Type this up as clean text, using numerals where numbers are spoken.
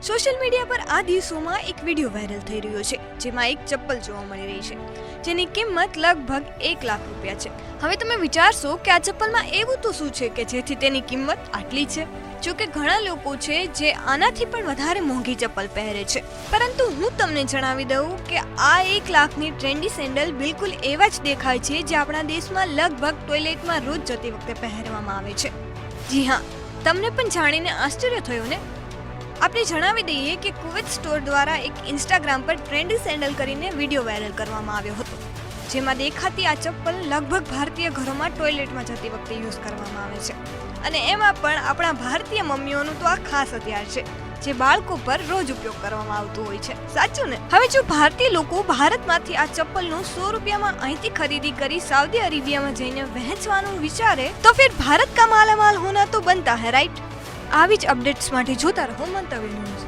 Social media પર આ દિવસોમાં એક વિડીયો વાયરલ થઈ રહ્યો છે, જેમાં એક ચપ્પલ જોવા મળી રહી છે, જેની કિંમત લગભગ 1 લાખ રૂપિયા છે. હવે તમે વિચારશો કે આ ચપ્પલમાં એવું તો શું છે કે જેથી તેની કિંમત આટલી છે. જો કે ઘણા લોકો છે જે આનાથી પણ વધારે મોંઘી ચપ્પલ પહેરે છે, પરંતુ હું તમને જણાવી દઉં કે આ 1 લાખની ટ્રેન્ડી સેન્ડલ બિલકુલ એવા જ દેખાય છે જે આપણા દેશમાં લગભગ ટોયલેટમાં રોજ જતી વખતે પહેરવામાં આવે છે. જી હા, તમને પણ જાણીને આશ્ચર્ય થયો ને? આપણે જણાવી દઈએ કે કુવેત સ્ટોર દ્વારા એક ઇન્સ્ટાગ્રામ પર ટ્રેન્ડી સેન્ડલ કરીને વિડીયો વાયરલ કરવામાં આવ્યો હતો, જેમાં દેખાતી આ ચપ્પલ લગભગ ભારતીય ઘરોમાં ટોયલેટમાં જતી વખતે યુઝ કરવામાં આવે છે. અને એમાં પણ આપણા ભારતીય મમ્મીઓનું તો આ ખાસ હથિયાર છે, જે બાળકો પર રોજ ઉપયોગ કરવામાં આવતું હોય છે. સાચું ને? હવે જો ભારતીય લોકો ભારતમાંથી આ ચપ્પલનું 100 રૂપિયામાં અહીંથી ખરીદી કરી સાઉદી અરેબિયામાં જઈને વહેંચવાનું વિચારે તો ફિર ભારત કા માલામાલ હોના તો બનતા હૈ, રાઈટ? આવી જ અપડેટ્સ માટે જોતા રહો મંતવ્ય ન્યૂઝ.